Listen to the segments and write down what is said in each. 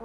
ఓం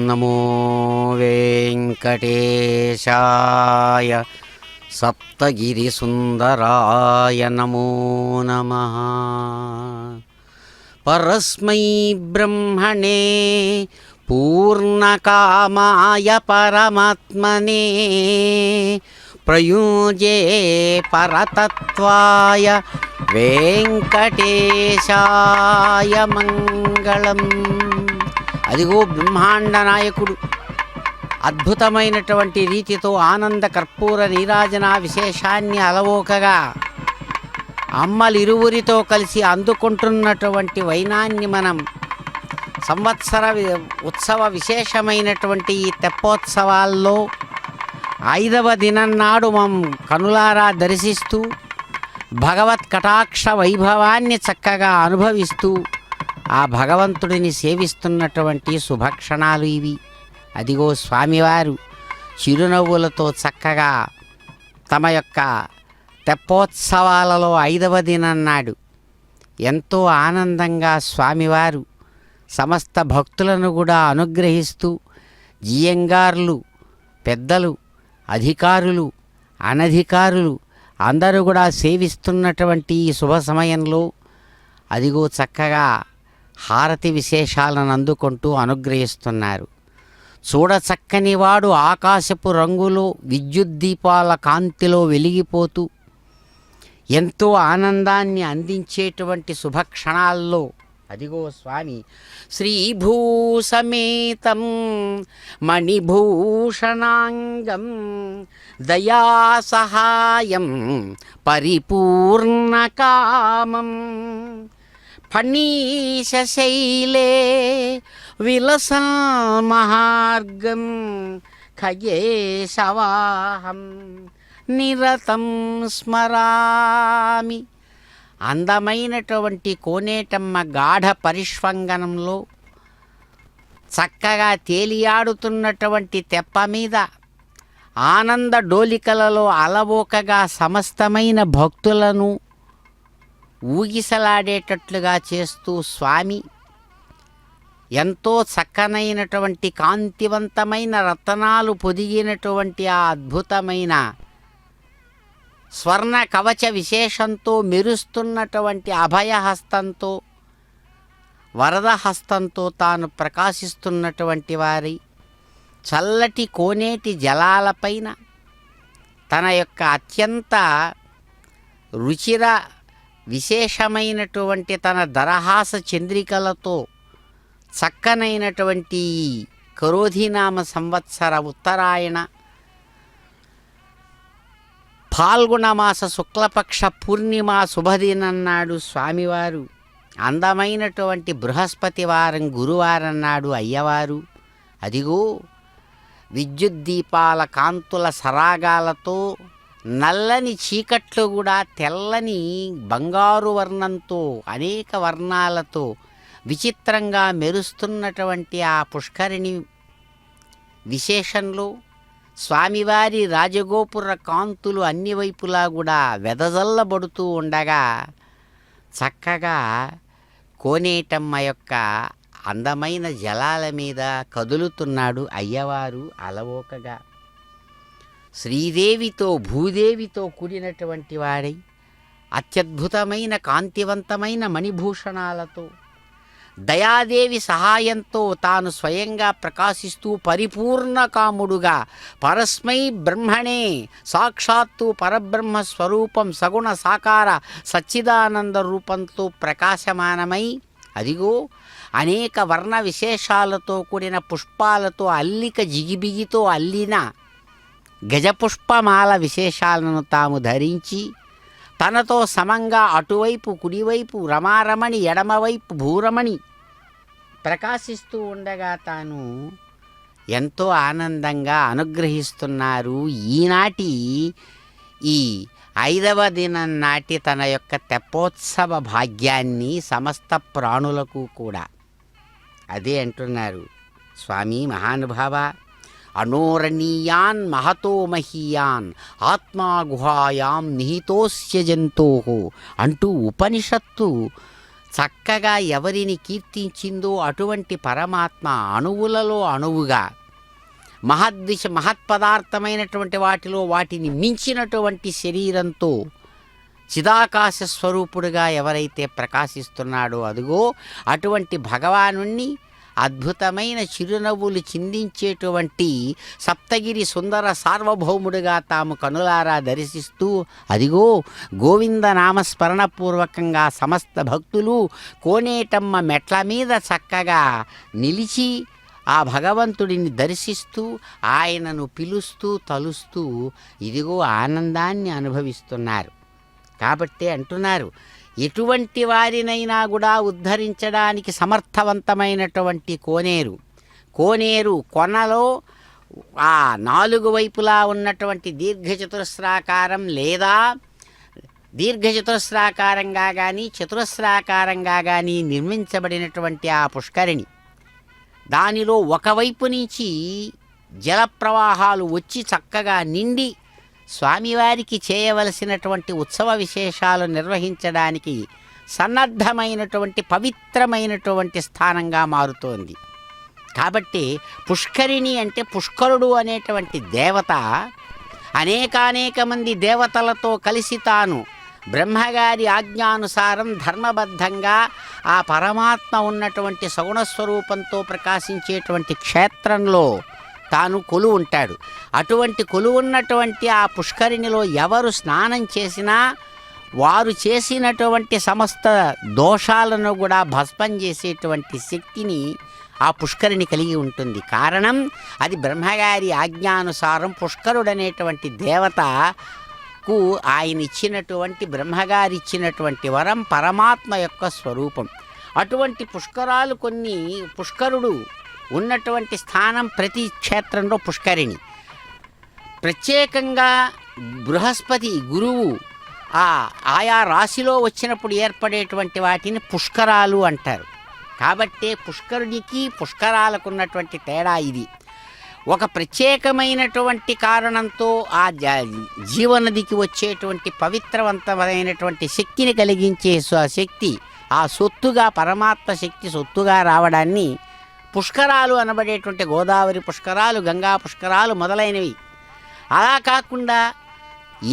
నమో వెంకటేశాయ. సప్తగిరిసుందరాయ నమో నమః. పరస్మై బ్రహ్మణే పూర్ణకామాయ పరమాత్మనే ప్రయుజ్యే పరతత్వాయ వెంకటేశాయ మంగళం. అదిగో బ్రహ్మాండ నాయకుడు అద్భుతమైనటువంటి రీతితో ఆనంద కర్పూర నీరాజన విశేషాన్ని అలవోకగా అమ్మలిరువురితో కలిసి అందుకుంటున్నటువంటి వైనాన్ని మనం సంవత్సర ఉత్సవ విశేషమైనటువంటి ఈ తెప్పోత్సవాల్లో 5వ దినం నాడు మనం కనులారా దర్శిస్తూ భగవత్ కటాక్ష వైభవాన్ని చక్కగా అనుభవిస్తూ ఆ భగవంతుడిని సేవిస్తున్నటువంటి శుభక్షణాలు ఇవి. అదిగో స్వామివారు చిరునవ్వులతో చక్కగా తమ యొక్క తెప్పోత్సవాలలో 5వ దినం నాడు ఎంతో ఆనందంగా స్వామివారు సమస్త భక్తులను కూడా అనుగ్రహిస్తూ జియంగార్లు, పెద్దలు, అధికారులు, అనధికారులు అందరూ కూడా సేవిస్తున్నటువంటి ఈ శుభ సమయంలో అదిగో చక్కగా హారతి విశేషాలను అందుకుంటూ అనుగ్రహిస్తున్నారు. చూడచక్కని వాడు ఆకాశపు రంగులో విద్యుత్ దీపాల కాంతిలో వెలిగిపోతూ ఎంతో ఆనందాన్ని అందించేటువంటి శుభక్షణాల్లో అదిగో స్వామి శ్రీభూసమేతం మణిభూషణాంగం దయాసహాయం పరిపూర్ణకామం ఫణీశైలే విలసన్మహార్గం ఖగేశవాహం నిరతం స్మరామి. అందమైనటువంటి కోనేటమ్మ గాఢ పరిష్వంగనంలో చక్కగా తేలియాడుతున్నటువంటి తెప్ప మీద ఆనంద డోలికలలో అలవోకగా సమస్తమైన భక్తులను ఊగిసలాడేటట్లుగా చేస్తూ స్వామి ఎంతో చక్కనైనటువంటి కాంతివంతమైన రతనాలు పొదిగినటువంటి ఆ అద్భుతమైన స్వర్ణ కవచ విశేషంతో మెరుస్తున్నటువంటి అభయహస్తంతో వరదహస్తంతో తాను ప్రకాశిస్తున్నటువంటి వారి చల్లటి కోనేటి జలాలపైన తన యొక్క అత్యంత రుచిర విశేషమైనటువంటి తన దరహాస చంద్రికలతో చక్కనైనటువంటి కరోధినామ సంవత్సర ఉత్తరాయణ ఫాల్గుణమాస శుక్లపక్ష పూర్ణిమ శుభదినం నాడు స్వామివారు అందమైనటువంటి బృహస్పతి వారం గురువారం నాడు అయ్యవారు అదిగో విద్యుద్దీపాల కాంతుల సరాగాలతో నల్లని చీకట్లు కూడా తెల్లని బంగారు వర్ణంతో అనేక వర్ణాలతో విచిత్రంగా మెరుస్తున్నటువంటి ఆ పుష్కరిణి విశేషంలో స్వామివారి రాజగోపుర కాంతులు అన్ని వైపులా కూడా వెదజల్లబడుతూ ఉండగా చక్కగా కోనేటమ్మ యొక్క అందమైన జలాల మీద కదులుతున్నాడు అయ్యవారు అలవోకగా. శ్రీదేవితో భూదేవితో కూడినటువంటి వాడై అత్యద్భుతమైన కాంతివంతమైన మణిభూషణాలతో దయాదేవి సహాయంతో తాను స్వయంగా ప్రకాశిస్తూ పరిపూర్ణ కాముడుగా పరస్మై బ్రహ్మణే సాక్షాత్తు పరబ్రహ్మ స్వరూపం సగుణ సాకార సచ్చిదానంద రూపంతో ప్రకాశమానమై అదిగో అనేక వర్ణ విశేషాలతో కూడిన పుష్పాలతో అల్లిక జిగిబిగితో అల్లిన గజపుష్పమాల విశేషాలను తాము ధరించి తనతో సమంగా అటువైపు కుడివైపు రమారమణి ఎడమవైపు భూరమణి ప్రకాశిస్తూ ఉండగా తాను ఎంతో ఆనందంగా అనుగ్రహిస్తున్నారు. ఈనాటి ఈ 5వ దినం నాటి తన యొక్క తెప్పోత్సవ భాగ్యాన్ని సమస్త ప్రాణులకు కూడా అదే అంటున్నారు స్వామి మహానుభావ. అనోరణీయాన్ మహతో మహీయాన్ ఆత్మా గుహాయాం నిహితోస్య జంతోః అంటూ ఉపనిషత్తు చక్కగా ఎవరిని కీర్తించిందో అటువంటి పరమాత్మ అణువులలో అణువుగా మహత్పదార్థమైనటువంటి వాటిలో వాటిని మించినటువంటి శరీరంతో చిదాకాశ స్వరూపుడుగా ఎవరైతే ప్రకాశిస్తున్నాడో అదిగో అటువంటి భగవానుణ్ణి అద్భుతమైన చిరునవ్వులు చిందించేటువంటి సప్తగిరి సుందర సార్వభౌముడిగా తాము కనులారా దర్శిస్తూ అదిగో గోవింద నామస్మరణపూర్వకంగా సమస్త భక్తులు కోనేటమ్మ మెట్ల మీద చక్కగా నిలిచి ఆ భగవంతుడిని దర్శిస్తూ ఆయనను పిలుస్తూ తలుస్తూ ఇదిగో ఆనందాన్ని అనుభవిస్తున్నారు. కాబట్టే అంటున్నారు ఎటువంటి వారినైనా కూడా ఉద్ధరించడానికి సమర్థవంతమైనటువంటి కోనేరు కొనలో ఆ 4 వైపులా ఉన్నటువంటి దీర్ఘచతురస్రాకారం లేదా దీర్ఘచతురస్రాకారంగా కానీ చతురస్రాకారంగా కానీ నిర్మించబడినటువంటి ఆ పుష్కరిణి దానిలో ఒకవైపు నుంచి జలప్రవాహాలు వచ్చి చక్కగా నిండి స్వామివారికి చేయవలసినటువంటి ఉత్సవ విశేషాలు నిర్వహించడానికి సన్నద్ధమైనటువంటి పవిత్రమైనటువంటి స్థానంగా మారుతోంది. కాబట్టి పుష్కరిణి అంటే పుష్కరుడు అనేటువంటి దేవత అనేకానేక మంది దేవతలతో కలిసి తాను బ్రహ్మగారి ఆజ్ఞానుసారం ధర్మబద్ధంగా ఆ పరమాత్మ ఉన్నటువంటి సగుణస్వరూపంతో ప్రకాశించేటువంటి క్షేత్రంలో తాను కొలువు ఉంటాడు. అటువంటి కొలువు ఉన్నటువంటి ఆ పుష్కరిణిలో ఎవరు స్నానం చేసినా వారు చేసినటువంటి సమస్త దోషాలను కూడా భస్మం చేసేటువంటి శక్తిని ఆ పుష్కరిణి కలిగి ఉంటుంది. కారణం అది బ్రహ్మగారి ఆజ్ఞానుసారం పుష్కరుడనేటువంటి దేవతకు ఆయన ఇచ్చినటువంటి బ్రహ్మగారి ఇచ్చినటువంటి వరం పరమాత్మ యొక్క స్వరూపం. అటువంటి పుష్కరాలు కొన్ని పుష్కరుడు ఉన్నటువంటి స్థానం ప్రతి క్షేత్రంలో పుష్కరిణి. ప్రత్యేకంగా బృహస్పతి గురువు ఆయా రాశిలో వచ్చినప్పుడు ఏర్పడేటువంటి వాటిని పుష్కరాలు అంటారు. కాబట్టే పుష్కరుడికి పుష్కరాలకు ఉన్నటువంటి తేడా ఇది. ఒక ప్రత్యేకమైనటువంటి కారణంతో ఆ జీవనదికి వచ్చేటువంటి పవిత్రవంతమైనటువంటి శక్తిని కలిగించే శక్తి ఆ సొత్తుగా పరమాత్మ శక్తి సొత్తుగా రావడాన్ని పుష్కరాలు అనబడేటువంటి గోదావరి పుష్కరాలు గంగా పుష్కరాలు మొదలైనవి. అలా కాకుండా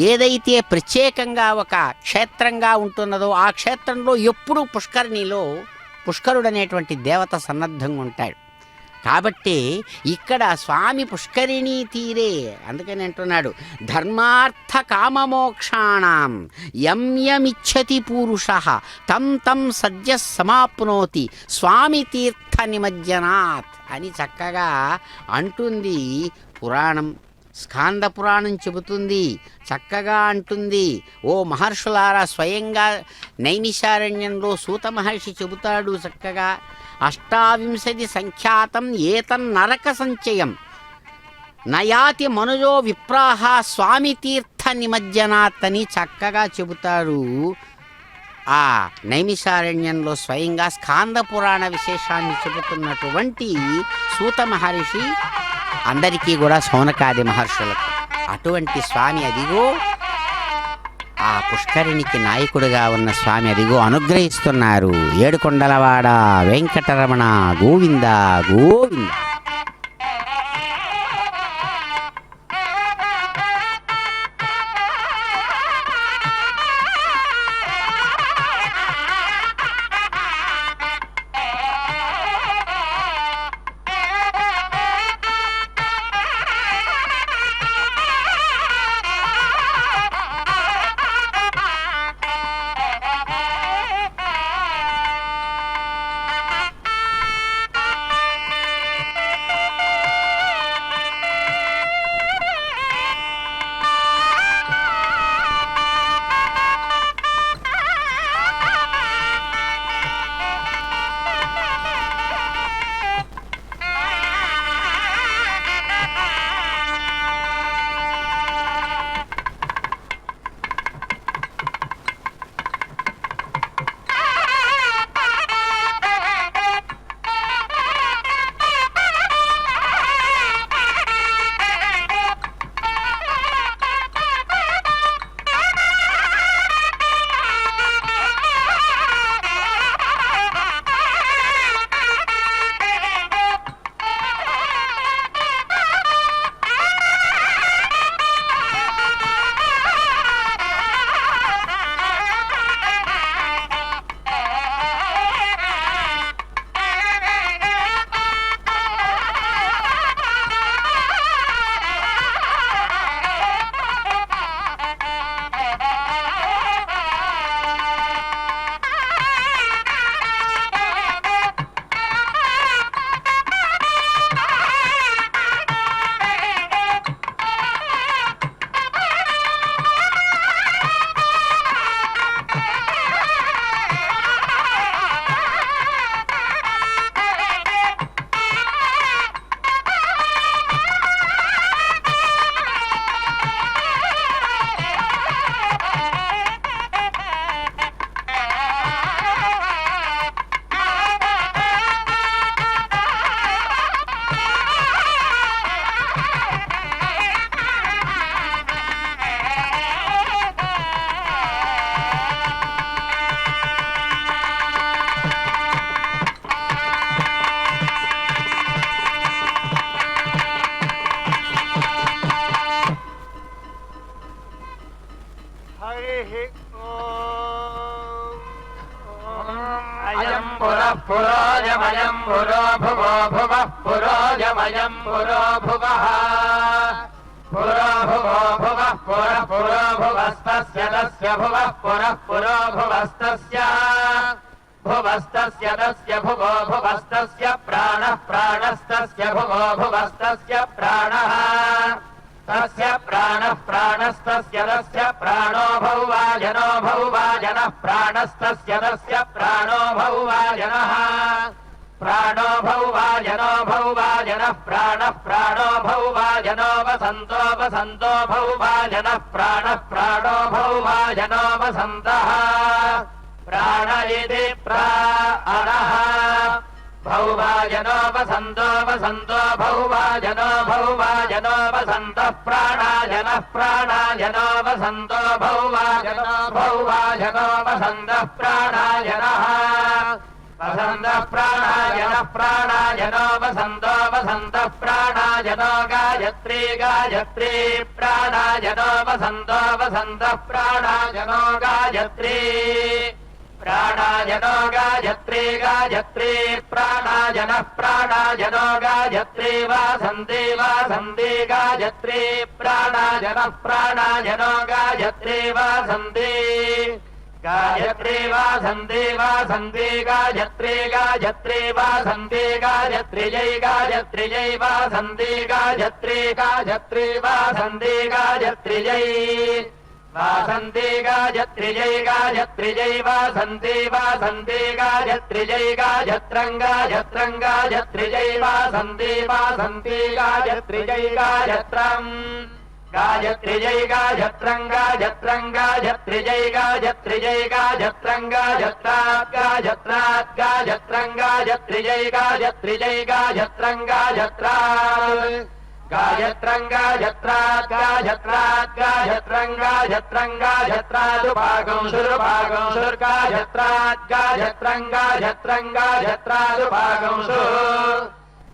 ఏదైతే ప్రత్యేకంగా ఒక క్షేత్రంగా ఉంటున్నదో ఆ క్షేత్రంలో ఎప్పుడూ పుష్కరిణిలో పుష్కరుడనేటువంటి దేవత సన్నద్ధంగా ఉంటాడు. కాబట్టి ఇక్కడ స్వామి పుష్కరిణీ తీరే అందుకని అంటున్నాడు ధర్మార్థ కామమోక్షాణం యం యమిచ్చతి పురుషః తం తం సద్య సమాప్నోతి స్వామి తీర్థ నిమజ్జనాత్ అని చక్కగా అంటుంది పురాణం. స్కాంద పురాణం చెబుతుంది, చక్కగా అంటుంది. ఓ మహర్షులారా, స్వయంగా నైమిషారణ్యంలో సూత మహర్షి చెబుతాడు చక్కగా 28 సంఖ్యాతం ఏతన్నరక సంచయం నయాతి మనుజో విప్రాహ స్వామి తీర్థ నిమజ్జనాత్ అని చక్కగా చెబుతారు. ఆ నైమిషారణ్యంలో స్వయంగా స్కాంద పురాణ విశేషాన్ని చెబుతున్నటువంటి సూత మహర్షి అందరికీ కూడా సౌనకాది మహర్షులకు. అటువంటి స్వామి అదిగో ఆ పుష్కరిణికి నాయకుడిగా ఉన్న స్వామి అదిగో అనుగ్రహిస్తున్నారు. ఏడుకొండలవాడ వెంకటరమణ గోవింద గోవింద. अयं पुरः पुरोजमयं पुरो भुवो भुवः पुरोजमयं पुरो भुवः पुरो भुवो भुवः पुरः पुरो भुवस्तस्य तस्य भुवः पुरः पुरो भुवस्तस्य भुवस्तस्य तस्य भुवो भुवस्तस्य प्राणः प्राणस्तस्य भुवो भुवस्तस्य प्राणः तस्य प्राणः प्राणस्तस्य तस्य प्राणो भौवाजनो भौवाजनः प्राणस्तस्य तस्य प्राणो भौवाजनः प्राणो भौवाजनो भौवाजनः प्राणः प्राणो भौवाजनो वसन्तो वसन्तो भौवाजनः प्राणः प्राणो भौवाजनो वसन्तः प्राण इति प्राणः भौवाजनो वसन्तो वसन्तो भौवाजनो भौवाजनो वसन्तः प्राणाजनः प्राणाजनो वसन्तो भौवाजनो भौवाजनो वसन्तः प्राणाजनः वसन्तः प्राणाजनः प्राणाजनो वसन्तो वसन्तः प्राणाजनो गायत्री गायत्री प्राणाजनो वसन्तो वसन्तः प्राणाजनो गायत्री प्राणाजनो गायत्री गायत्री प्राणाजनः प्राणाजनो गायत्री वासन्ति वासन्ति गायत्री प्राणाजनः प्राणाजनो गायत्री वासन्ति गायत्री वासन्ति वासन्ति गायत्री गायत्री वासन्ति गायत्री जय वासन्ति गायत्री गायत्री वासन्ति गायत्री जय वासन्ति गायत्री जय वासन्ति वासन्ति गायत्री जय गायत्रं गायत्रं गायत्री जय वासन्ति वासन्ति गायत्री जय गायत्रं गायत्री जय गायत्रं गायत्रं गायत्री जय गायत्रं गायत्रात् गायत्रात् गायत्रं गायत्री जय गायत्रं गायत्रात् गायत्रं गायत्रात् गायत्रात् गायत्रं गायत्रं गायत्रादुभागं शुरुभागं शुर्गायत्रात् गायत्रं गायत्रं गायत्रादुभागं शुर्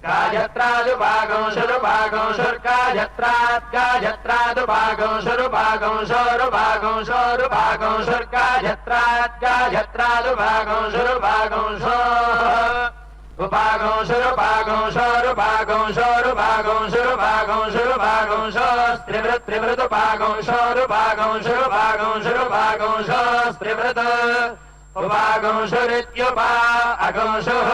गायत्रादुभागं शुरुभागं शुर्गायत्रात् गायत्रादुभागं शुरुभागं शोरुभागं शोरुभागं शुर्गायत्रात् गायत्रादुभागं शुरुभागं शो उपागं शुरुभागं शोरुभागं शोरुभागं शुरुभागं शुरुभागं शोस्त्रिवृत्त्रिवृतुभागं शोरुभागं शुरुभागं शुरुभागं शोस्त्रिवृत उपागं शुरित्युपा अगं शुः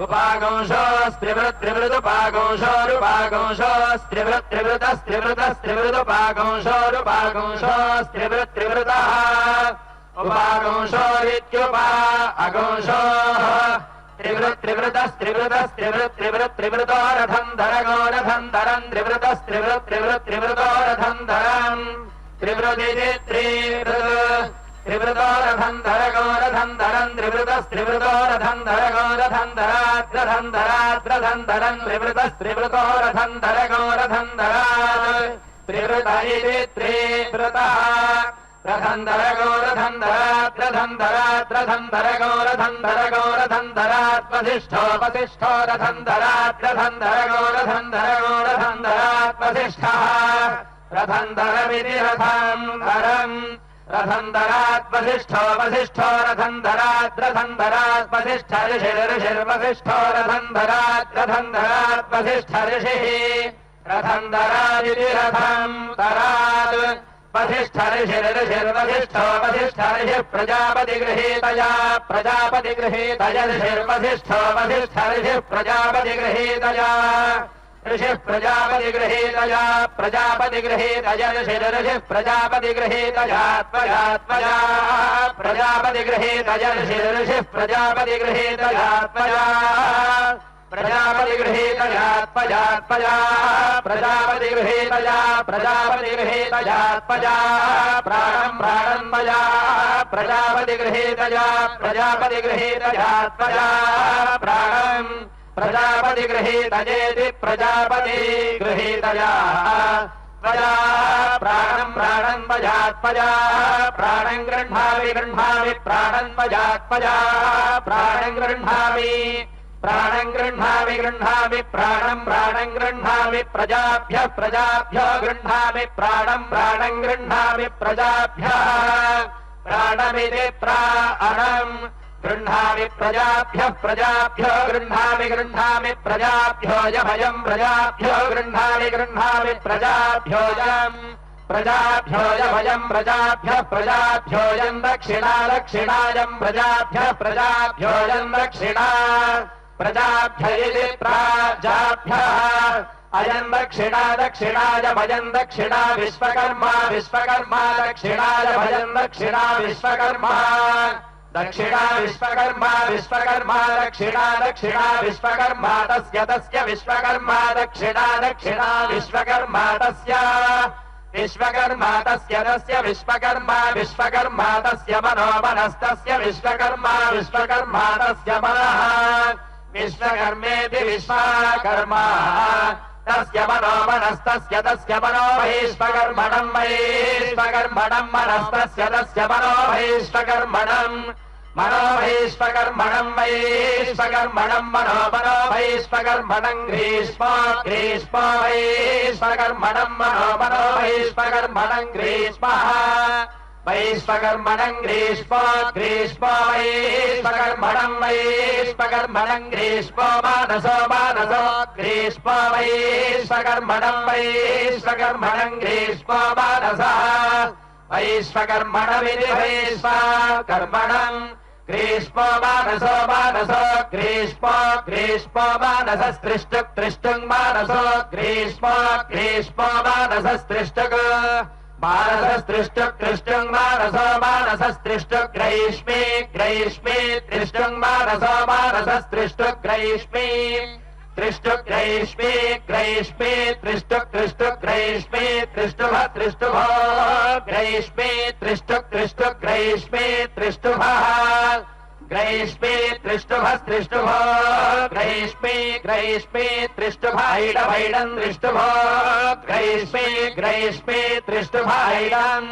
उपागं शोस्त्रिवृत्त्रिवृतुभागं शोरुभागं शोस्त्रिवृत्त्रिवृतस्त्रिवृतस्त्रिवृतुभागं शोरुभागं शोस्त्रिवृत्त्रिवृतः उपागं शोरित्युपा अगं शोः त्रिवृत्त्रिवृतस्त्रिवृतस्त्रिवृत्त्रिवृत्त्रिवृत्तो रथं धरगो रथं धरन् त्रिवृतस्त्रिवृत्त्रिवृत्त्रिवृतो रथं धरम् त्रिवृदिति त्रिवृतो रथं धरगो रथं धरन् त्रिवृतस्त्रिवृतो रथं धरगो रथं धरात् रथं धरात् रथं धरन् त्रिवृतस्त्रिवृतो रथं धरगो रथं धरात् त्रिवृत इति त्रिवृतः रथं धरगो रथं धरात् रथं धरात् रथं धरगो रथं धरगो रथं धरात् वसिष्ठो वसिष्ठो रथं धरात् रथं धरगो रथं धरगो रथं धरात् वसिष्ठः रथं धरमिति रथं धरम् रथं धरात् वसिष्ठो वसिष्ठो रथं धरात् वसिष्ठ ऋषिर्वसिष्ठो रथं धरात् वसिष्ठ ऋषिः रथं धरादिति रथं धरात् वसिष्ठ ऋषिर्वसिष्ठो वसिष्ठ ऋषिः प्रजापतिगृहीतया प्रजापतिगृहीतया ऋषिर्वसिष्ठो वसिष्ठ ऋषिः प्रजापतिगृहीतया ऋषिः प्रजापतिगृहीतया प्रजापतिगृहीतया ऋषिः प्रजापतिगृहीतया त्वया त्वया प्रजापतिगृहीतया ऋषिः प्रजापतिगृहीतया त्वया प्रजापतिगृहीतया त्वया त्वया प्रजापतिगृहीतया प्रजापतिगृहीतया त्वया प्राणं प्राणं त्वया प्रजापतिगृहीतया प्रजापतिगृहीतया त्वया प्राणं प्रजापतिगृहीतयेति प्रजापतिगृहीतया त्वया प्राणं प्राणं त्वया त्वया प्राणं गृह्णामि गृह्णामि प्राणं त्वया त्वया प्राणं गृह्णामि प्राणं गृह्णामि गृह्णामि प्राणं प्राणं गृह्णामि प्रजाभ्यः प्रजाभ्यो गृह्णामि प्राणं प्राणं गृह्णामि प्रजाभ्यः प्राणमिति प्राणम् गृह्णामि प्रजाभ्यः प्रजाभ्यो गृह्णामि गृह्णामि प्रजाभ्योऽयमयं प्रजाभ्यो गृह्णामि गृह्णामि प्रजाभ्योऽयम् प्रजाभ्योऽयमयं प्रजाभ्यः प्रजाभ्योऽयं दक्षिणा दक्षिणायं प्रजाभ्यः प्रजाभ्योऽयं दक्षिणा प्रजाभ्य इति प्राजाभ्यः अयं दक्षिणा दक्षिणायमयं दक्षिणा विश्वकर्मा विश्वकर्मा दक्षिणायमयं दक्षिणा विश्वकर्मा दक्षिणा विश्वकर्मा विश्वकर्मा दक्षिणा दक्षिणा विश्वकर्मा तस्य तस्य विश्वकर्मा दक्षिणा दक्षिणा विश्वकर्मा तस्य विश्वकर्मा तस्य तस्य विश्वकर्मा विश्वकर्मा तस्य मनो मनस्तस्य विश्वकर्मा विश्वकर्मा तस्य मनः विश्वकर्मेति विश्वकर्मा तस्य मनो मनस्तस्य तस्य मनो वैश्वकर्मणं वैश्वकर्मणं मनस्तस्य तस्य मनो वैश्वकर्मणं मनो वैश्वकर्मणं वैश्वकर्मणं मनो मनो वैश्वकर्मणं ग्रीष्मो ग्रीष्मो वैश्वकर्मणं मनो मनो वैश्वकर्मणं ग्रीष्मः वैश्वकर्मणं ग्रीष्मो ग्रीष्मो वैश्वकर्मणं वैश्वकर्मणं ग्रीष्मो मानसो मानसो ग्रीष्मो वैश्वकर्मणं वैश्वकर्मणं ग्रीष्मो मानसः वैश्वकर्मणमिति वैश्वकर्मणं ग्रीष्मो मानसो मानसो ग्रीष्मो ग्रीष्मो मानसस्त्रिष्टुक् त्रिष्टुङ् मानसो ग्रीष्मो ग्रीष्मो मानसस्त्रिष्टुक् मानसस्त्रिष्टुक् त्रिष्टुङ् मानसो मानसस्त्रिष्टुक् ग्रैष्मी ग्रैष्मी त्रिष्टुङ् मानसो मानसस्त्रिष्टुक् ग्रैष्मी त्रिष्टुक् ग्रैष्मी ग्रैष्मी त्रिष्टुक् त्रिष्टुक् ग्रैष्मी त्रिष्टुभः त्रिष्टुभो ग्रैष्मी त्रिष्टुक् त्रिष्टुक् ग्रैष्मी त्रिष्टुभः ग्रैष्मी त्रिष्टुभस्त्रिष्टुभो ग्रैष्मी ग्रैष्मी त्रिष्टुभैडभैडम् त्रिष्टुभो ग्रैष्मी ग्रैष्मी त्रिष्टुभैडम्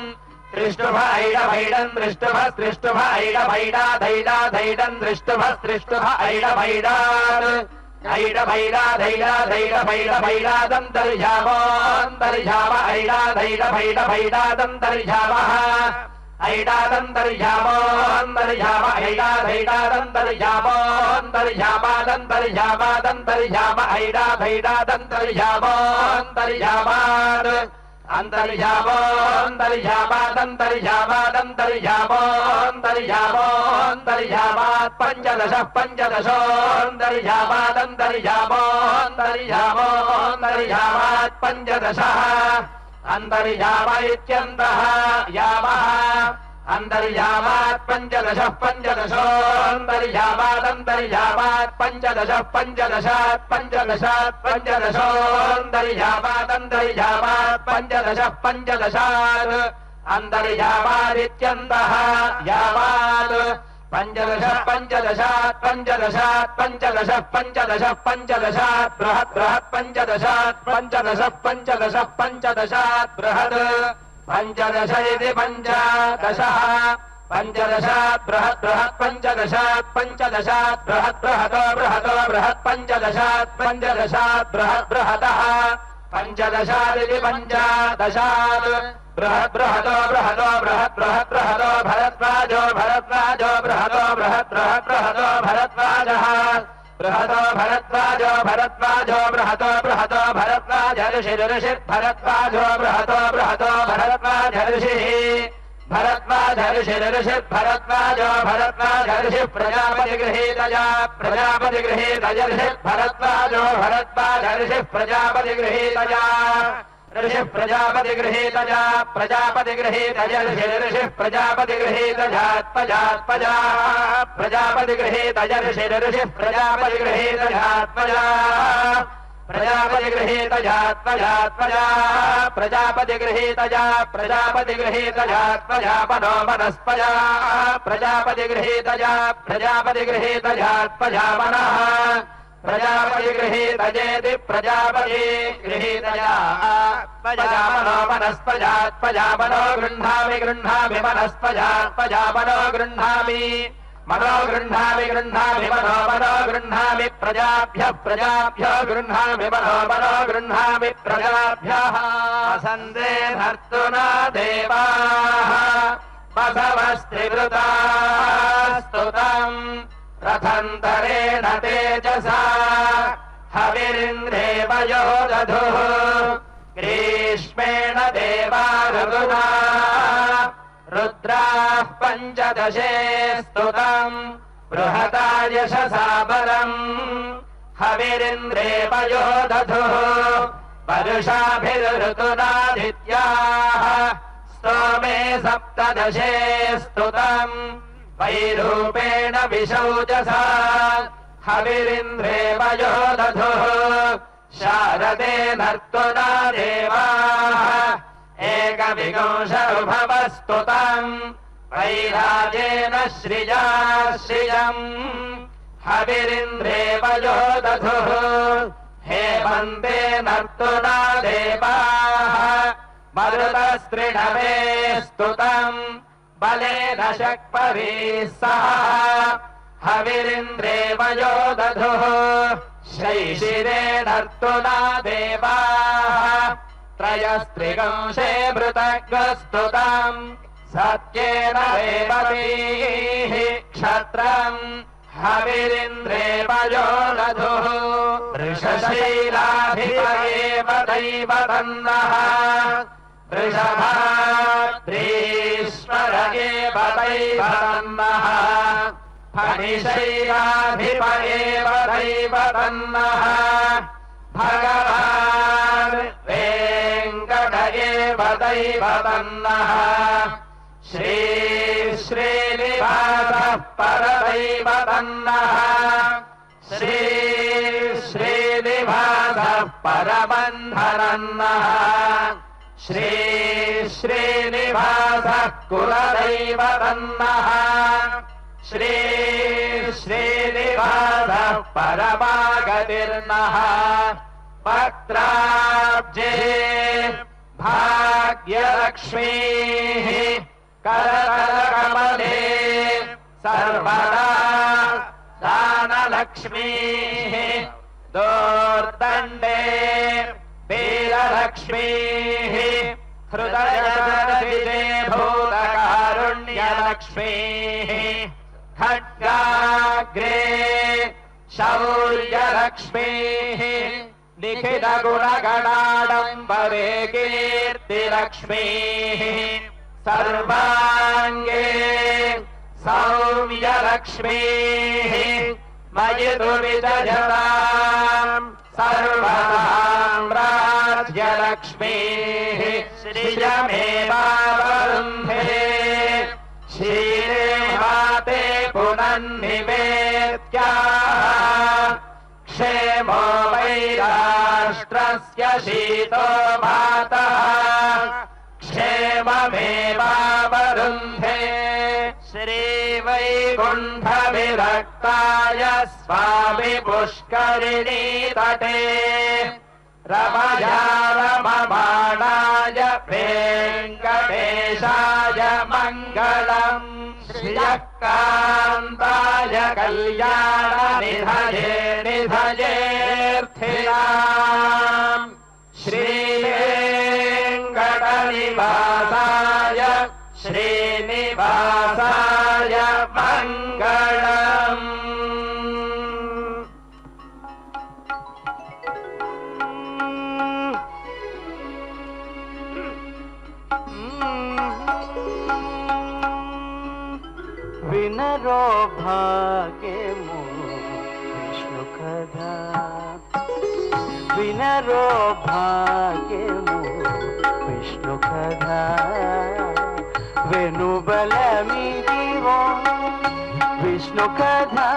त्रिष्टुभैडभैडम् त्रिष्टुभस्त्रिष्टुभैडभैडाधैडाधैडम् त्रिष्टुभस्त्रिष्टुभैडभैडात् ऐडभैडाधैडाधैडभैडभैडादन्तर्यामोऽन्तर्याम ऐडाधैडभैडभैडादन्तर्यामः ऐडादन्तर्यामोऽन्तर्याम ऐडाधैडादन्तर्यामोऽन्तर्यामादन्तर्यामादन्तर्याम ऐडाधैडादन्तर्यामोऽन्तर्यामात् अन्तर्यामोऽन्तर्यामादन्तर्यामोऽन्तर्यामोऽन्तर्यामात् पञ्चदशः पञ्चदशोऽन्तर्यामादन्तर्यामोऽन्तर्यामोऽन्तर्यामात् पञ्चदशः अन्तर्याम इत्यन्तः यामः अन्तर्यामात् पञ्चदशः पञ्चदशोऽन्तर्यामादन्तर्यामात् पञ्चदशः पञ्चदशात् पञ्चदशात् पञ्चदशोऽन्तर्यामादन्तर्यामात् पञ्चदशः पञ्चदशात् अन्तर्यामादित्यन्तः यामात् पञ्चदशः पञ्चदशात् पञ्चदशात् पञ्चदशः पञ्चदशः पञ्चदशात् बृहत् बृहत् पञ्चदशात् पञ्चदशः पञ्चदशः पञ्चदशात् बृहत् पञ्चदश इति पञ्चदशः पञ्चदशात् बृहत् बृहत् पञ्चदशात् पञ्चदशात् बृहत् बृहतो बृहतो बृहत् पञ्चदशात् पञ्चदशात् बृहत् बृहतः पञ्चदशादिति पञ्चदशात् बृहत् बृहतो बृहतो बृहत् बृहत् बृहतो भरद्वाजो भरद्वाजो बृहतो बृहत् बृहत् बृहतो भरद्वाजः बृहतो भरद्वाजो भरद्वाजो बृहतो बृहतो भरद्वाजऋषिर्षिर् भरद्वाजो बृहतो बृहतो भरद्वाजऋषिः भरद्वाजऋषिर्षिर् भरद्वाजो भरद्वाजऋषिः प्रजापतिगृहीतया प्रजापतिगृहीतयर्षिः भरद्वाजो भरद्वाजऋषिः प्रजापतिगृहीतया ऋषिः प्रजापतिगृहीतया प्रजापतिगृहीतयर्षिर्षिः प्रजापतिगृहीतयात्पजात्पजा प्रजापतिगृहीतयर्षिर्षिः प्रजापतिगृहीतयात्पजा प्रजापतिगृहीतयात्पजात्पजा प्रजापतिगृहीतया प्रजापतिगृहीतयात्पजा मनो मनस्पजा प्रजापतिगृहीतया प्रजापतिगृहीतयात्पजा मनः प्रजापतिगृहीतयेति प्रजापतिगृहीतया पजामनो मनस्पजात्पजा मनो गृह्णामि गृह्णामि मनस्पजात्पजा मनो गृह्णामि मनो गृह्णामि गृह्णामि मनो मनो गृह्णामि प्रजाभ्यः प्रजाभ्यो गृह्णामि मनो मनो गृह्णामि प्रजाभ्यः वसन्ते धर्तुना देवाः बसवस्त्रिवृतास्तुतम् रथन्तरेण तेजसा हविरिन्द्रेवयो दधुः ग्रीष्मेण देवा ऋतुना रुद्राः पञ्चदशे स्तुतम् बृहता यशसा बलम् हविरिन्द्रेवयो दधुः वर्षाभिर्ऋतुनादित्याः स्तोमे सप्तदशे स्तुतम् वैरूपेण विशौचसा हविरिन्द्रेवयो दधुः शारदे नर्तुना देवाः एकविंशरुभवस्तुतम् वैराजेन श्रिया श्रियम् हविरिन्द्रेवयो दधुः हेमन्ते नर्तुना देवाः मरुतस्त्रिणवे स्तुतम् बलेन शक्परीः सह हविरिन्द्रेवयो दधुः शैशिरे नर्तुना देवाः त्रयस्त्रिगंशे मृतग्स्तुतम् सत्येन रेवतीः क्षत्रम् हविरिन्द्रेवयो दधुः वृषशैलाधिपयेव दैव तन्नः वृषभाद्रीश्वर एव दैव तन्नः फणिशैलाधिपयेव दैव तन्नः भगवान् वेङ्कट एव दैव तन्नः श्रीनिवासः परदैव तन्नः श्रीनिवासः परबन्धनन्नः श्रीनिवासः कुलदैव तन्नः श्रीनिवासः परमागतिर्नः वक्त्राब्जे भाग्यलक्ष्मीः करकमले सर्वदा दानलक्ष्मीः दोर्दण्डे वीरलक्ष्मीः हृदयविजे भूतकारुण्यलक्ष्मीः खड्गाग्रे शौर्यलक्ष्मीः लिखितगुणगणाडम्बरे कीर्तिलक्ष्मीः सर्वाङ्गे सौम्यलक्ष्मीः मयि दुर्विजयताम् सर्वसाम्राज्यलक्ष्मीः श्रियमेवावरुन्धे क्षीरे माते पुनन्निवेद्याः क्षेमो वैराष्ट्रस्य शीतो मातः क्षेममेवावरुन्धे श्रीवैकुण्ठविरक्ताय स्वामि पुष्करिणी तटे रमयारममाणाय वेङ्कटेशाय मङ्गलम् श्रियः कान्ताय कल्याणनिधये निधयेऽर्थिनाम् श्रीवेङ्कटनिवासाय श्रीनिवासाय मङ्गलम् विनरो भाग्यमो विष्णु कथा विनरो भाग्यमो विष्णु कथा वेणुबलमिदिवो विष्णु कथा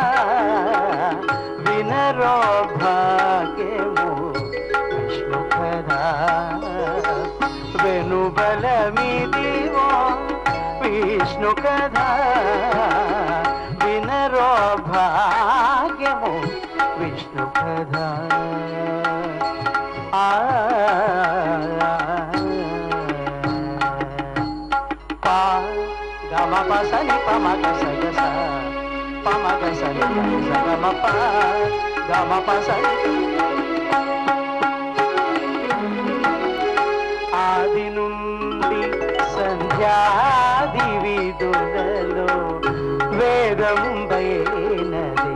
विनरो भाग्यमो विष्णु कथा वेणुबलमिदिवो विष्णु कथा विनरो भाग्यमो विष्णु कथा पा गम पसनि पमग सगसा పమగ సని సగమప గమప సని. ఆది నుండి సంధ్యాది విధులలో వేదం బయనదే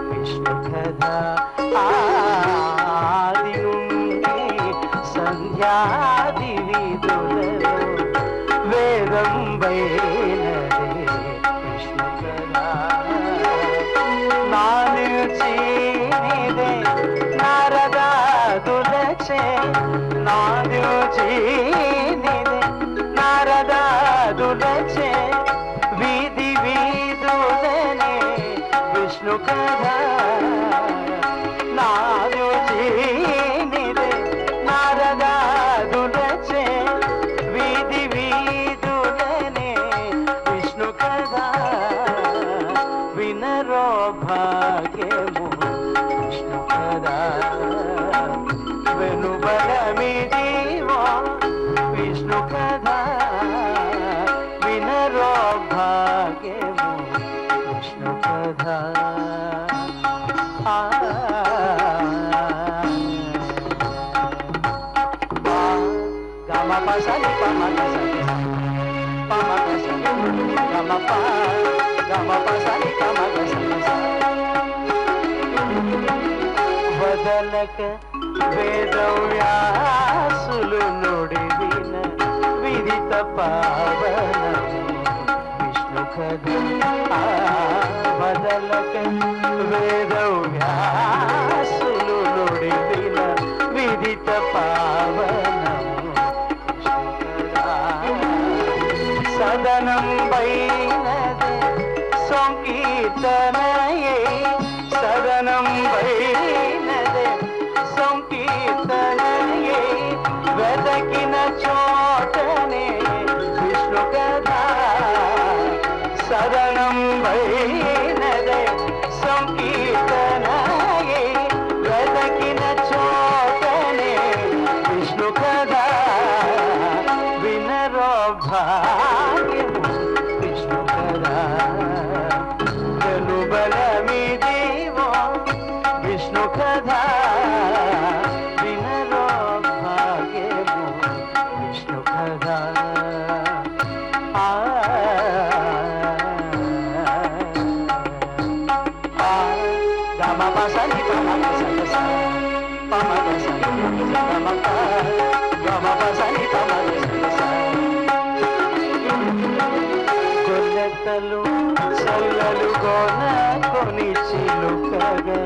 విష్ణు కథ. ఆది నుండి సంధ్యాది విధులలో వేదం బయనదే విష్ణు కథ. నాలుచీనిదే నారదాదులచే నాలుచీనిదే నారదాదులచే వీధి వీధులనే విష్ణు కథ. నాలుచీనిదే నారదాదులచే వీధి వీధులనే విష్ణు కథ. వినరో భాగ్యము విష్ణు కథ. వెనుబలమి జీవో విష్ణు కథ. వినరో భాగ్యము విష్ణు కథ. గమ పసని పమగ సని పమగ సని గమ ప గమ పసని పమగ సని. వదలక వేదవ్యాసులు నుడివిన విదిత పావనము విష్ణు కథ. వదలక వేదవ్యాసులు నుడివిన విదిత పావనము విష్ణు కథ. సదనం బైనదే సంకీర్తనయే సదనం బైనదే సంకీర్తనయే వెదకిన చోటనే విష్ణు కథ. సదనం బైనదే సంకీర్తనయే వెదకిన చోటనే విష్ణు కథ. వినరో భాగ్యము విష్ణు కథ. వెనుబలమి జీవో విష్ణు కథ. వినరో భాగ్యము విష్ణు కథ. గమ పసని పమగ సని పమగ సని గమ ప గమ పసని పమగ సని. గొల్లెత్తలు చల్లలు గోన కొని చిలుకగా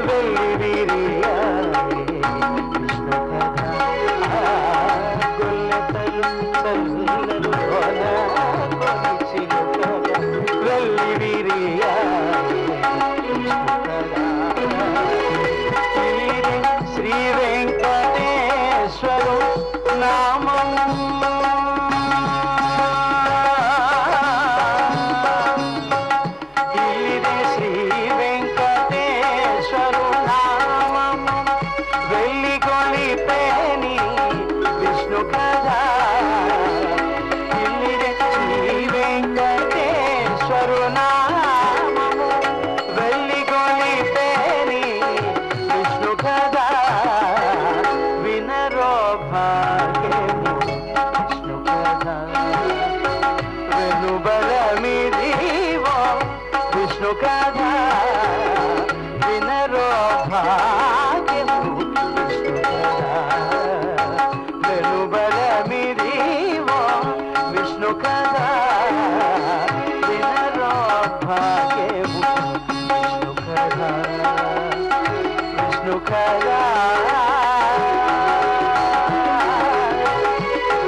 వెళ్ళి విరియాయే విష్ణు కథ. గొల్లెత్తలు చల్లలు గోన కొని చిలుకగా వెళ్ళి విరియాయే విష్ణు కథ. శ్రీ వెంకటేశ్వరు నామం శ్రీ వెంకటేశ్వరు నామం వెళ్ళి కొలిపేని విష్ణు కథ. శ్రీ వెంకటేశ్వరు నామము వెళ్ళి కొలిపేని విష్ణు కథ. వినరో భాగ్యము విష్ణు కథ. వెనుబలమి జీవో విష్ణు కథ. వినరో భాగ్యము విష్ణు కథ. వెనుబలమి జీవో విష్ణు కథ. వినరో భాగ్యము విష్ణు కథ. విష్ణు కథ.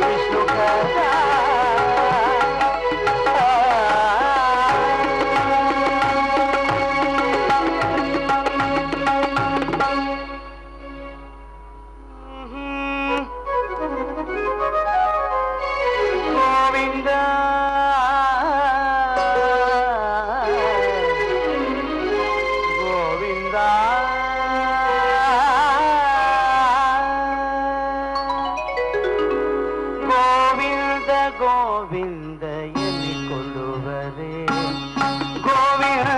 విష్ణు కథ. గోవింద గోవింద గోవింద గోవింద ఎని కొలువరే గోవింద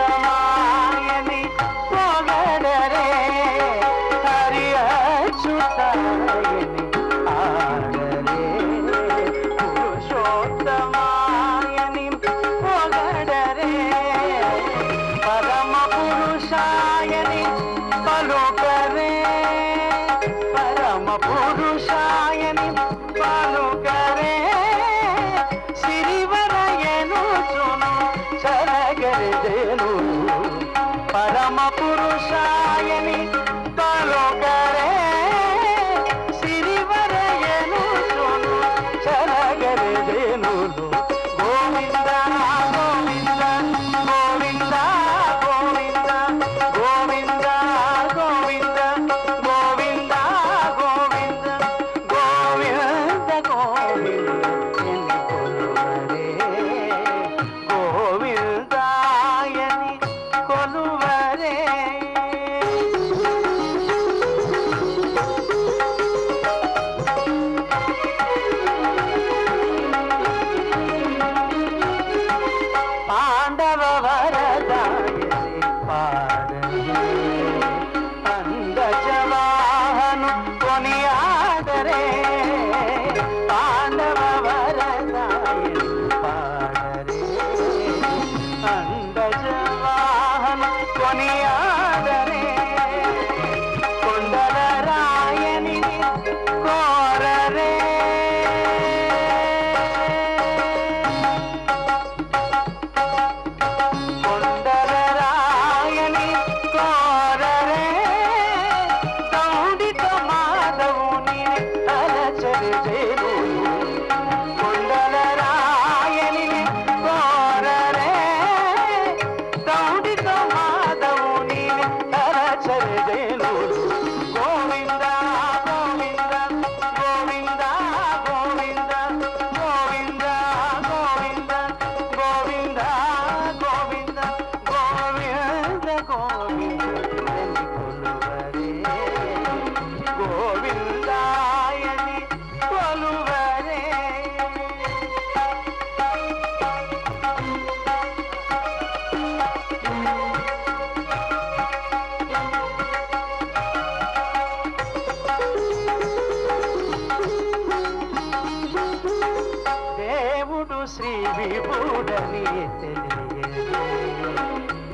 పురుషోత్తమాయని పొగడరే హరి అచ్యుతాయని ఆడరే పురుషోత్తమాయని పొగడరే పరమ పురుషాయని పలుకరే పరమ పురుషాయని పలుకరే సిరివరయను చును చరగరిదేను పరమ పురుషాయని పలుకరే సిరివరయను చును చరగరిదేను గోవింద గోవింద గోవింద గోవింద గోవింద గోవింద గోవింద గోవింద గోవింద గోవింద ఎన్ని కొలువరే గోవిందాయని కొలువరే పాండవ వరదాయని పాడరే అంగజవాహను కొనియాడరే పాండవ వరదాయని పాడరే అంగజవాహను కొనియాడరే కొండల రాయని కోరరే కొండల రాయని కోరరే దౌడిత మాధవుని అలచరిదేను కొండల రాయని కోరరే దౌడిత మాధవుని అలచరిదేను గోవింద గోవింద గోవింద గోవింద గోవింద గోవింద గోవింద గోవింద గోవింద గోవింద ఎన్ని కొలువరే గోవిందాయని కొలువరే దేవుడు శ్రీ విభుడని తెలియదే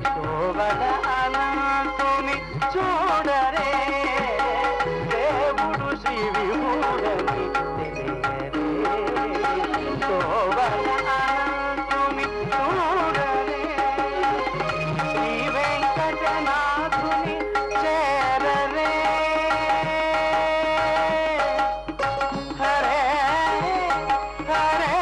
శోభన అనంతుని చూడరే దేవుడు శ్రీ విభుడని తెలియదే శోభన అనంతుని చూడరే శ్రీ వెంకటనాథుని చేరరే హరే హరే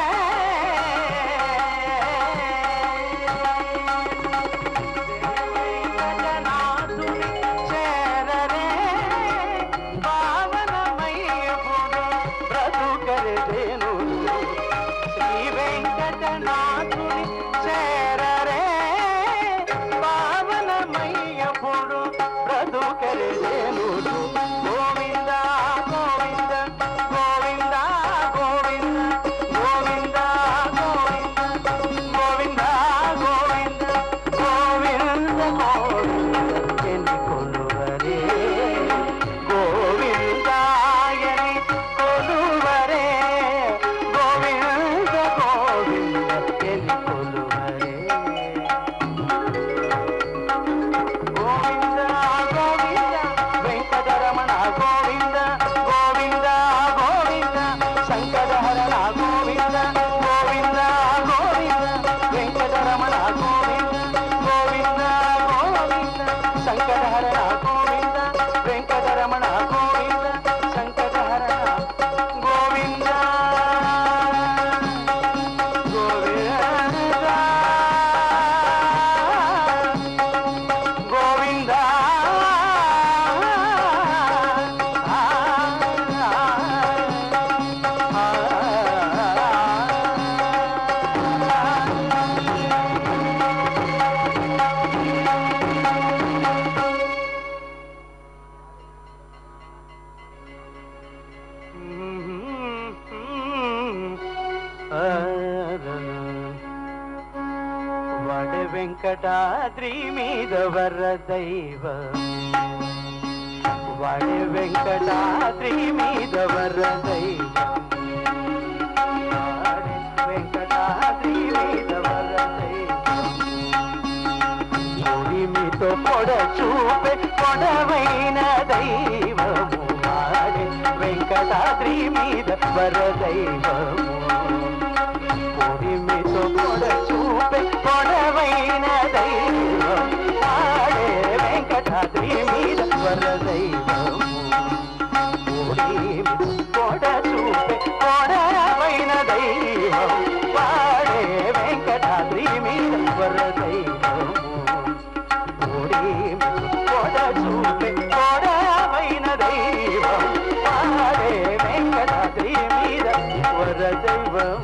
వెంకటాద్రి మీద వరదైవం వాడే వెంకటాద్రి మీద వరదైవం వాడే వెంకటాద్రి మీద వరదైవం ఉడిమితో పొడ చూపే పొడవైన దైవము వాడే వెంకటాద్రి మీద వరదైవము ఉడిమితో పొడ చూపే పొడవైన దైవం వాడే వెంకటాద్రి మీద వరదైవము ఉడిమితో పొడ చూపే పొడవైన దైవం వాడే వెంకటాద్రి మీద వరదైవము ఉడిమితో పొడ చూపే పొడవైన దైవం వాడే వెంకటాద్రి మీద వరదైవము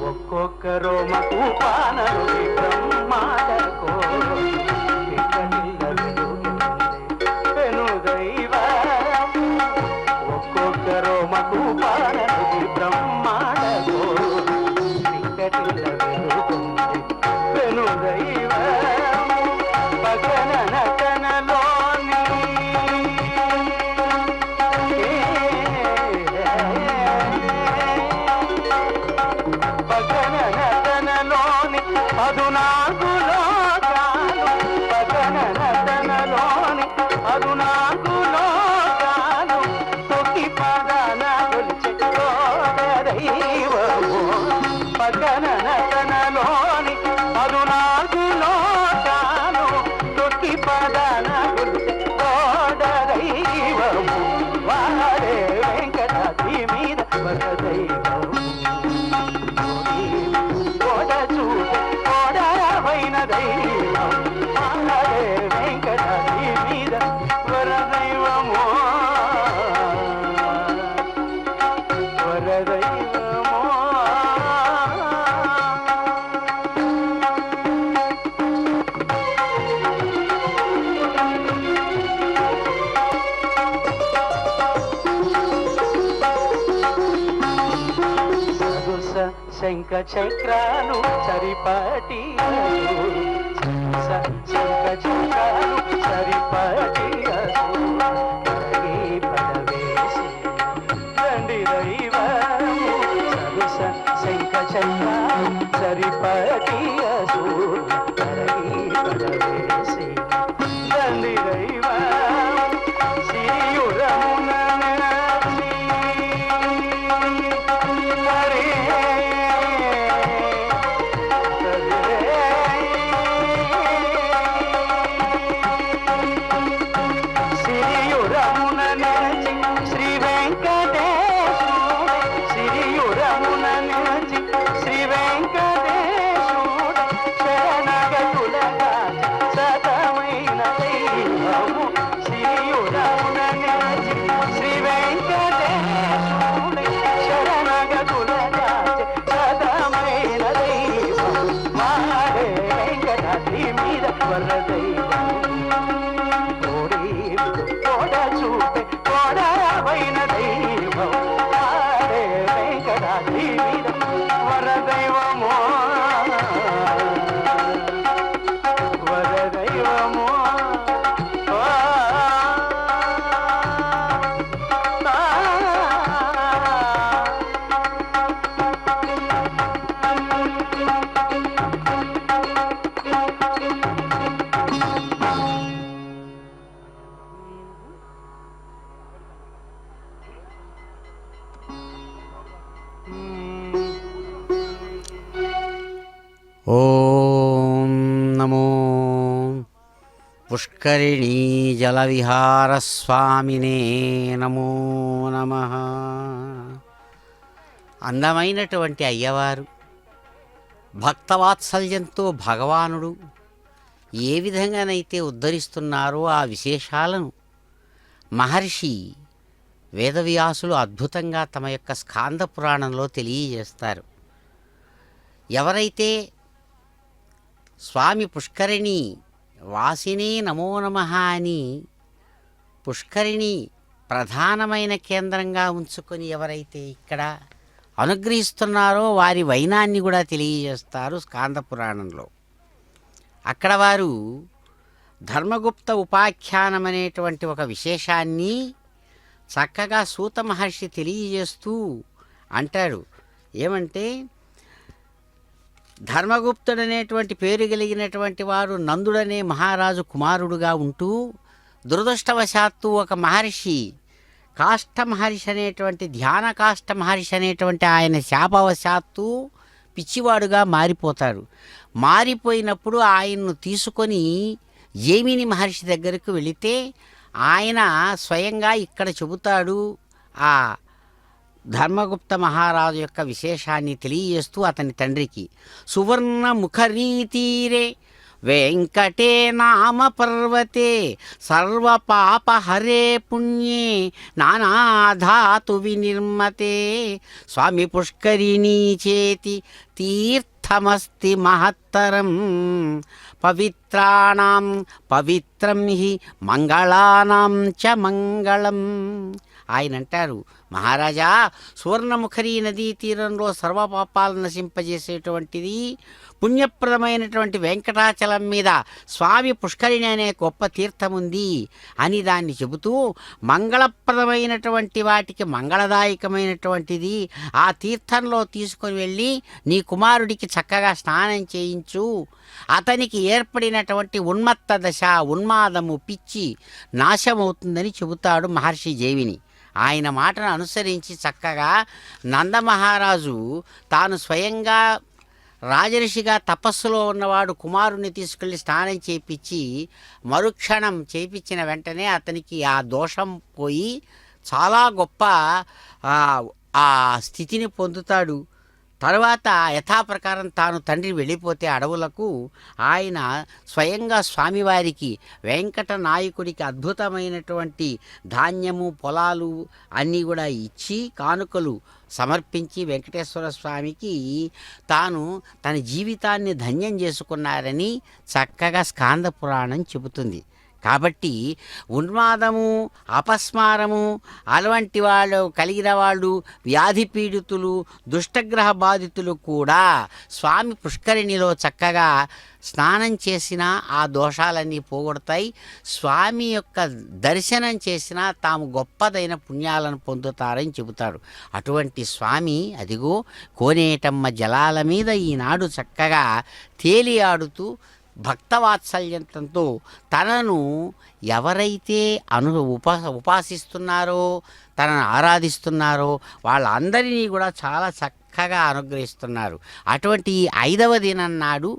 ఒక్కొక్కరో మకు పానరు బ్రహ్మాడకో పెను దైవం ఒక్కొక్కరో మకు పానరు బ్రహ్మాడకో వికటిల్ల వెలుగుంది పెను దైవం పగన నటనలోని పగన నటనలోని అదునాగులో కాను పగన నటనలోని అదునాగులో కాను తొక్కి పదన కొలిచె దైవము పగన నటనలోని అదునాగులో కాను తొక్కి పదన కొలిచె దైవము వాడే వెంకటాద్రి మీద వరదైవము పొడ చూపే పొడవైన దైవం వాడే వెంకటాద్రి మీద వరదైవము వరదైవము సదుస శంఖ చక్రాలు సరిపాటి శంఖ చక్రాలు సరిపాటి పడవేసి దండి దైవము సదుస శంఖ చక్రాలు సరిపాటి పడవేసి దండి దైవం సిరియురమున సిరియురమున నిలిచి శ్రీ వెంకటేశుడు సిరియురమున నిలిచి శ్రీ వెంకటేశుడు శరణగతులగా సతమైన దైవము సిరియురమున నిలిచి శ్రీ వెంకటేశుడు శరణగతులగా సతమైన దైవం వాడే వెంకటాద్రి మీద వరదైవం పొడ చూపే పొడవైన దైవం వాడే వెంకటాద్రి మీద వరదైవము వరదైవము ఓం నమో పుష్కరిణీ జలవిహారస్వామినే నమో నమః. అందమైనటువంటి అయ్యవారు భక్తవాత్సల్యంతో భగవానుడు ఏ విధంగానైతే ఉద్ధరిస్తున్నారో ఆ విశేషాలను మహర్షి వేదవ్యాసులు అద్భుతంగా తమ యొక్క స్కాంద పురాణంలో తెలియజేస్తారు. ఎవరైతే స్వామి పుష్కరిణి వాసిని నమో నమః అని పుష్కరిణి ప్రధానమైన కేంద్రంగా ఉంచుకొని ఎవరైతే ఇక్కడ అనుగ్రహిస్తున్నారో వారి వైనాన్ని కూడా తెలియజేస్తారు స్కాంద పురాణంలో. అక్కడ వారు ధర్మగుప్త ఉపాఖ్యానం అనేటువంటి ఒక విశేషాన్ని చక్కగా సూత మహర్షి తెలియజేస్తూ అంటాడు. ఏమంటే, ధర్మగుప్తుడనేటువంటి పేరు కలిగినటువంటి వారు నందుడనే మహారాజు కుమారుడుగా ఉంటూ దురదృష్టవశాత్తు ఒక మహర్షి కాష్ట మహర్షి అనేటువంటి ధ్యాన కాష్ట మహర్షి అనేటువంటి ఆయన శాపవశాత్తు పిచ్చివాడుగా మారిపోతాడు. మారిపోయినప్పుడు ఆయన్ను తీసుకొని జైమిని మహర్షి దగ్గరకు వెళితే ఆయన స్వయంగా ఇక్కడ చెబుతాడు. ఆ ధర్మగుప్త మహారాజు యొక్క విశేషాన్ని తెలియజేస్తూ అతని తండ్రికి సువర్ణ ముఖరీతీరే వెంకటే నామ పర్వతే సర్వపాపహరే పుణ్యే నానాధాతు వినిర్మతే స్వామి పుష్కరిణీ చేతి తీర్థమస్తి మహత్తరం పవిత్రాణం పవిత్రం హి మంగళానాం చ మంగళం. ఆయన అంటారు, మహారాజా, సువర్ణముఖరి నదీ తీరంలో సర్వపాపాలను నశింపజేసేటువంటిది పుణ్యప్రదమైనటువంటి వెంకటాచలం మీద స్వామి పుష్కరిణి అనే గొప్ప తీర్థం ఉంది అని దాన్ని చెబుతూ, మంగళప్రదమైనటువంటి వాటికి మంగళదాయకమైనటువంటిది ఆ తీర్థంలో తీసుకొని వెళ్ళి నీ కుమారుడికి చక్కగా స్నానం చేయించు, అతనికి ఏర్పడినటువంటి ఉన్మత్త దశ, ఉన్మాదము, పిచ్చి నాశమవుతుందని చెబుతాడు మహర్షి జైమిని. ఆయన మాటను అనుసరించి చక్కగా నందమహారాజు తాను స్వయంగా రాజర్షిగా తపస్సులో ఉన్నవాడు కుమారుణ్ణి తీసుకెళ్ళి స్నానం చేయించి మరుక్షణం చేయించిన వెంటనే అతనికి ఆ దోషం పోయి చాలా గొప్ప ఆ స్థితిని పొందుతాడు. తర్వాత యథాప్రకారం తాను తండ్రి వెళ్ళిపోతే అడవులకు ఆయన స్వయంగా స్వామివారికి వెంకట నాయకుడికి అద్భుతమైనటువంటి ధాన్యము పొలాలు అన్నీ కూడా ఇచ్చి కానుకలు సమర్పించి వెంకటేశ్వర స్వామికి తాను తన జీవితాన్ని ధన్యం చేసుకున్నారని చక్కగా స్కాంద పురాణం చెబుతుంది. కాబట్టి ఉన్మాదము, అపస్మారము అటువంటి వాళ్ళు కలిగిన వాళ్ళు, వ్యాధి పీడితులు, దుష్టగ్రహ బాధితులు కూడా స్వామి పుష్కరిణిలో చక్కగా స్నానం చేసినా ఆ దోషాలన్నీ పోగొడతాయి. స్వామి యొక్క దర్శనం చేసినా తాము గొప్పదైన పుణ్యాలను పొందుతారని చెబుతారు. అటువంటి స్వామి అదిగో కోనేటమ్మ జలాల మీద ఈనాడు చక్కగా తేలియాడుతూ భక్తవాత్సల్యంతో తనను ఎవరైతే ఉపాసిస్తున్నారో, తనను ఆరాధిస్తున్నారో వాళ్ళందరినీ కూడా చాలా చక్కగా అనుగ్రహిస్తున్నారు. అటువంటి ఈ 5వ దినం నాడు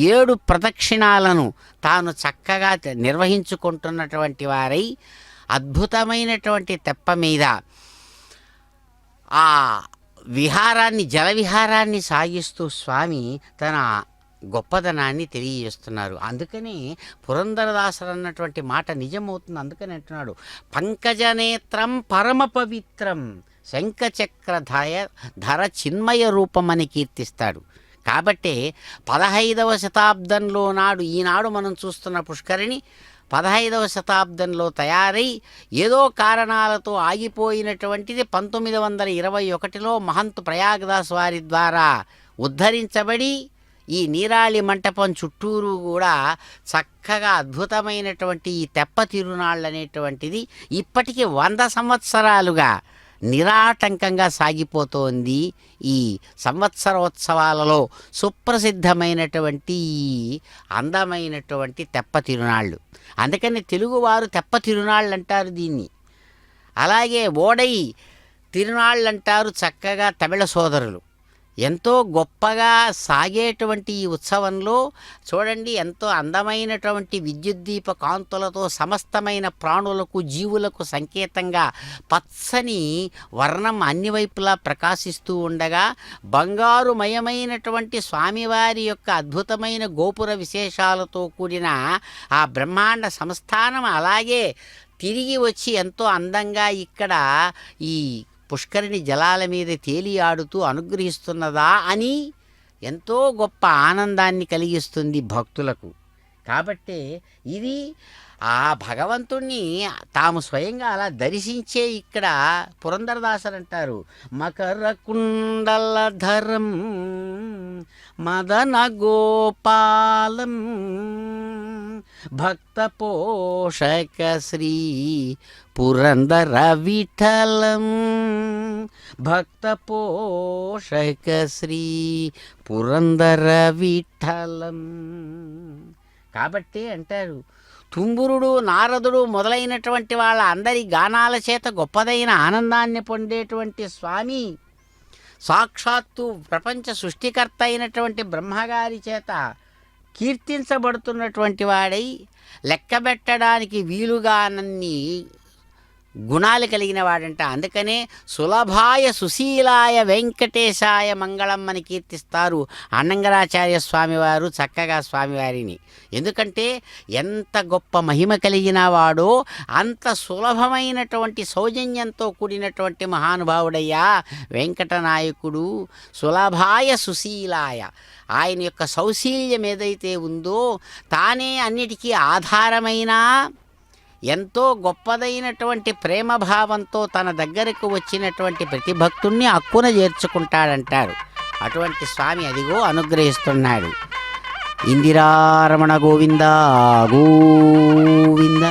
7 ప్రదక్షిణాలను తాను చక్కగా నిర్వహించుకుంటున్నటువంటి వారై అద్భుతమైనటువంటి తెప్ప మీద ఆ విహారాన్ని, జల విహారాన్ని సాగిస్తూ స్వామి తన గొప్పదనాన్ని తెలియజేస్తున్నారు. అందుకని పురంధరదాసుడు అన్నటువంటి మాట నిజమవుతుంది. అందుకని అంటున్నాడు, పంకజనేత్రం పరమ పవిత్రం శంఖచక్రధయ ధర చిన్మయ రూపమని కీర్తిస్తాడు. కాబట్టే 15వ శతాబ్దంలో నాడు ఈనాడు మనం చూస్తున్న పుష్కరిణి 15వ శతాబ్దంలో తయారై ఏదో కారణాలతో ఆగిపోయినటువంటిది 1921లో మహంత్ ప్రయాగదాస్ వారి ద్వారా ఉద్ధరించబడి ఈ నీరాళి మంటపం చుట్టూరు కూడా చక్కగా అద్భుతమైనటువంటి ఈ తెప్ప తిరునాళ్ళు అనేటువంటిది ఇప్పటికీ 100 సంవత్సరాలుగా నిరాటంకంగా సాగిపోతోంది. ఈ సంవత్సరోత్సవాలలో సుప్రసిద్ధమైనటువంటి ఈ అందమైనటువంటి తెప్ప తిరునాళ్ళు. అందుకని తెలుగువారు తెప్ప తిరునాళ్ళు అంటారు దీన్ని. అలాగే ఓడై తిరునాళ్ళు అంటారు చక్కగా తమిళ సోదరులు. ఎంతో గొప్పగా సాగేటువంటి ఈ ఉత్సవంలో చూడండి, ఎంతో అందమైనటువంటి విద్యుద్దీప కాంతులతో సమస్తమైన ప్రాణులకు, జీవులకు సంకేతంగా పచ్చని వర్ణం అన్ని వైపులా ప్రకాశిస్తూ ఉండగా బంగారుమయమైనటువంటి స్వామివారి యొక్క అద్భుతమైన గోపుర విశేషాలతో కూడిన ఆ బ్రహ్మాండ సంస్థానం, అలాగే తిరిగి వచ్చి ఎంతో అందంగా ఇక్కడ ఈ పుష్కరిణి జలాల మీద తేలియాడుతూ అనుగ్రహిస్తున్నదా అని ఎంతో గొప్ప ఆనందాన్ని కలిగిస్తుంది భక్తులకు. కాబట్టే ఇది ఆ భగవంతుణ్ణి తాము స్వయంగా అలా దర్శించే ఇక్కడ పురందరదాసరు అంటారు, మకర కుండలధరం మదన గోపాలం భక్త పోషక శ్రీ పురందర విఠలం భక్త పోషక శ్రీ పురందర విఠలం. కాబట్టి అంటారు, తుంబురుడు నారదుడు మొదలైనటువంటి వాళ్ళ అందరి గానాల చేత గొప్పదైన ఆనందాన్ని పొందేటువంటి స్వామి సాక్షాత్తు ప్రపంచ సృష్టికర్త అయినటువంటి బ్రహ్మగారి చేత కీర్తించబడుతున్నటువంటి వాడై లెక్కబెట్టడానికి వీలుగానన్ని గుణాలు కలిగిన వాడంట. అందుకనే సులభాయ సుశీలాయ వెంకటేశాయ మంగళం అని కీర్తిస్తారు అన్నంగరాచార్య స్వామివారు చక్కగా స్వామివారిని. ఎందుకంటే ఎంత గొప్ప మహిమ కలిగిన వాడో అంత సులభమైనటువంటి సౌజన్యంతో కూడినటువంటి మహానుభావుడయ్యా వెంకటనాయకుడు. సులభాయ సుశీలాయ, ఆయన యొక్క సౌశీల్యం ఏదైతే ఉందో తానే అన్నిటికీ ఆధారమైన ఎంతో గొప్పదైనటువంటి ప్రేమభావంతో తన దగ్గరకు వచ్చినటువంటి ప్రతి భక్తుణ్ణి అక్కున చేర్చుకుంటాడంటారు. అటువంటి స్వామి అదిగో అనుగ్రహిస్తున్నాడు. ఇందిరారమణ గోవింద గోవింద.